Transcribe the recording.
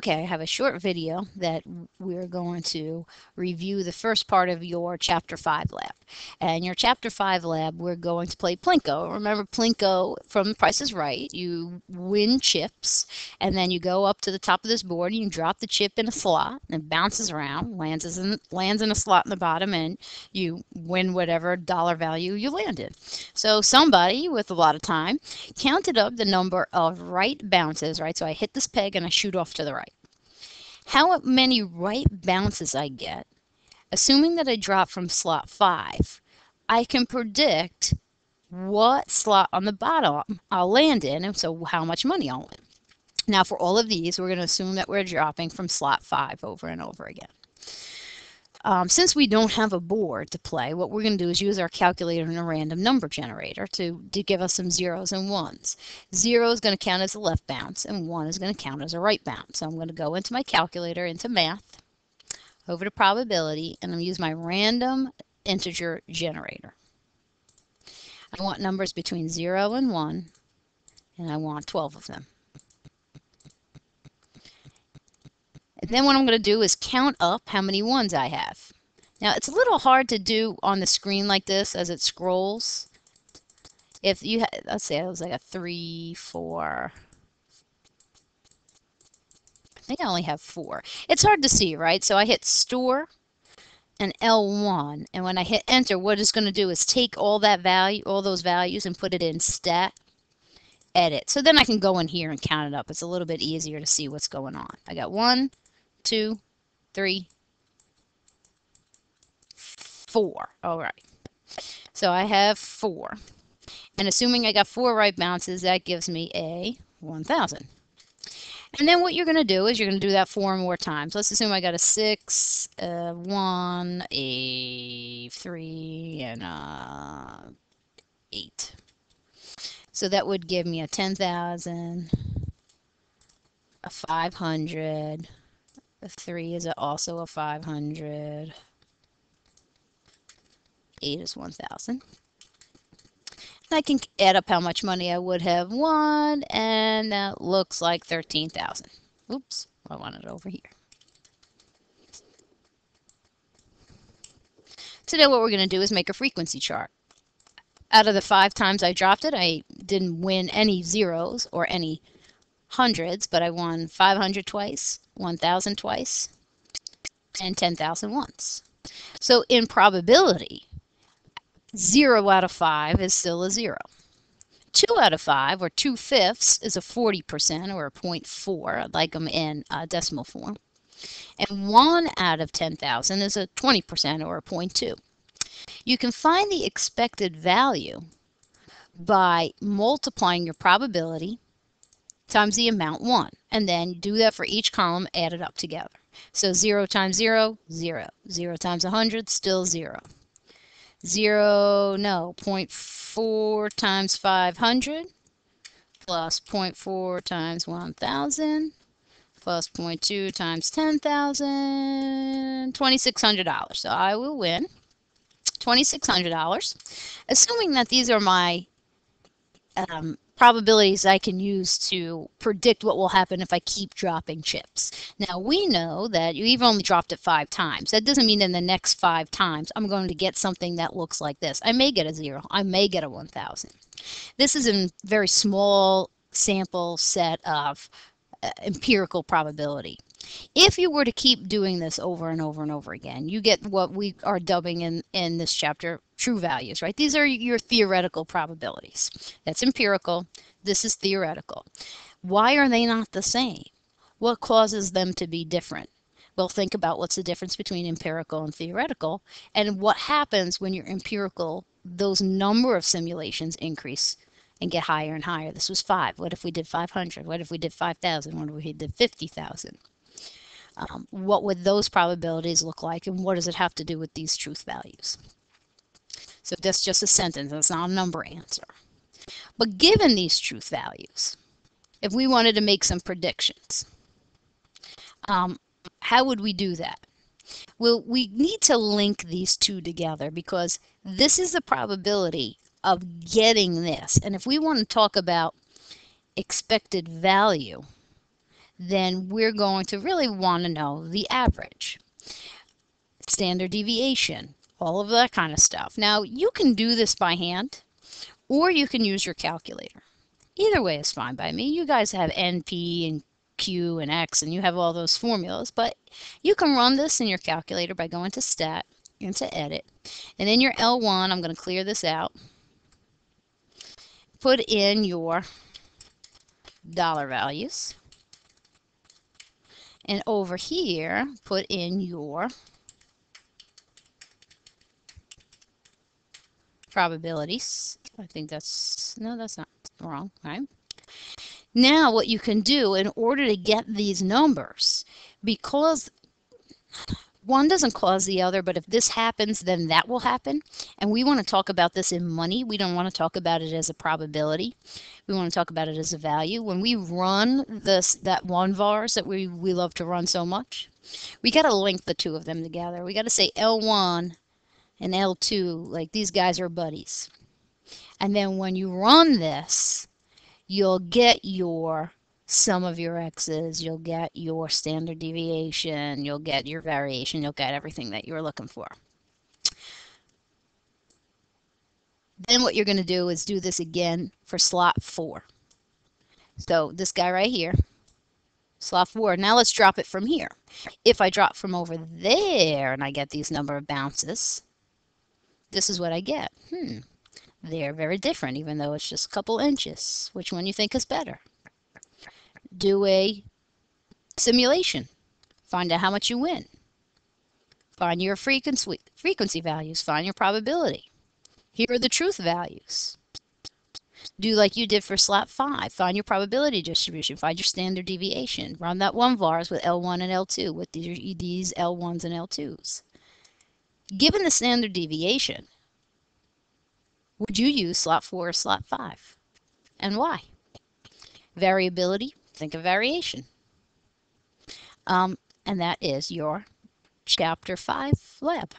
Okay, I have a short video that we're going to review the first part of your Chapter 5 lab. And your Chapter 5 lab, we're going to play Plinko. Remember Plinko from The Price is Right. You win chips, and then you go up to the top of this board, and you drop the chip in a slot, and it bounces around, lands in a slot in the bottom, and you win whatever dollar value you landed. So somebody with a lot of time counted up the number of right bounces, right? So I hit this peg and I shoot off to the right. How many right bounces I get, assuming that I drop from slot 5, I can predict what slot on the bottom I'll land in, and so how much money I'll win. Now for all of these, we're going to assume that we're dropping from slot 5 over and over again. Since we don't have a board to play, what we're going to do is use our calculator and a random number generator to give us some zeros and ones. 0 is going to count as a left bounce, and 1 is going to count as a right bounce. So I'm going to go into my calculator, into math, over to probability, and I'm going to use my random integer generator. I want numbers between 0 and 1, and I want 12 of them. And then what I'm going to do is count up how many ones I have. Now, it's a little hard to do on the screen like this as it scrolls. If you had, let's say it was like a 3, 4. I think I only have 4. It's hard to see, right? So I hit store and L1, and when I hit enter, what it's going to do is take all those values, and put it in stat edit. So then I can go in here and count it up. It's a little bit easier to see what's going on. I got 1, 2, 3, 4. All right. So I have 4. And assuming I got 4 right bounces, that gives me a 1,000. And then what you're going to do is you're going to do that 4 more times. Let's assume I got a 6, a 1, a 3, and a 8. So that would give me a 10,000, a 500, a 3 is also a 500, 8 is 1,000. I can add up how much money I would have won, and that looks like 13,000. Oops, I want it over here. So now what we're going to do is make a frequency chart. Out of the 5 times I dropped it, I didn't win any zeros or any hundreds, but I won 500 twice, 1,000 twice, and 10,000 once. So in probability, 0 out of 5 is still a 0. 2 out of 5, or 2/5, is a 40%, or a 0.4. I'd like them in decimal form. And 1 out of 10,000 is a 20%, or a 0.2. You can find the expected value by multiplying your probability times the amount 1. And then do that for each column, add it up together. So 0 times 0, 0. 0 times 100, still 0. 0.4 times 500 plus 0.4 times 1,000 plus 0.2 times 10,000, $2,600. So I will win $2,600, assuming that these are my probabilities I can use to predict what will happen if I keep dropping chips. Now we know that you've only dropped it 5 times. That doesn't mean in the next 5 times I'm going to get something that looks like this. I may get a 0. I may get a 1,000. This is a very small sample set of empirical probability. If you were to keep doing this over and over and over again, you get what we are dubbing in this chapter true values, right? These are your theoretical probabilities. That's empirical. This is theoretical. Why are they not the same? What causes them to be different? Well, think about what's the difference between empirical and theoretical, and what happens when you're empirical, those number of simulations increase and get higher and higher. This was 5. What if we did 500? What if we did 5,000? What if we did 50,000? What would those probabilities look like, and what does it have to do with these truth values? So that's just a sentence. That's not a number answer. But given these truth values, if we wanted to make some predictions, how would we do that? Well, we need to link these two together, because this is the probability of getting this. And if we want to talk about expected value, then we're going to really want to know the average, standard deviation, all of that kind of stuff. Now, you can do this by hand, or you can use your calculator. Either way is fine by me. You guys have NP and Q and X, and you have all those formulas, but you can run this in your calculator by going to Stat, into Edit, and in your L1, I'm going to clear this out, put in your dollar values, and over here, put in your probabilities. I think that's, no, that's not wrong, right? Now what you can do in order to get these numbers, because one doesn't cause the other, but if this happens, then that will happen. And we want to talk about this in money. We don't want to talk about it as a probability. We want to talk about it as a value. When we run that one vars that we love to run so much, we got to link the two of them together. We got to say L1 and L2, like these guys are buddies. And then when you run this, you'll get your sum of your x's, you'll get your standard deviation, you'll get your variation, you'll get everything that you're looking for. Then what you're going to do is do this again for slot 4. So this guy right here, slot 4. Now let's drop it from here. If I drop from over there and I get these number of bounces, this is what I get. They're very different, even though it's just a couple inches. Which one you think is better? Do a simulation. Find out how much you win. Find your frequency values. Find your probability. Here are the truth values. Do like you did for slot 5. Find your probability distribution. Find your standard deviation. Run that one vars with L1 and L2 with these L1s and L2s. Given the standard deviation, would you use slot 4 or slot 5? And why? Variability, think of variation. And that is your Chapter 5 lab.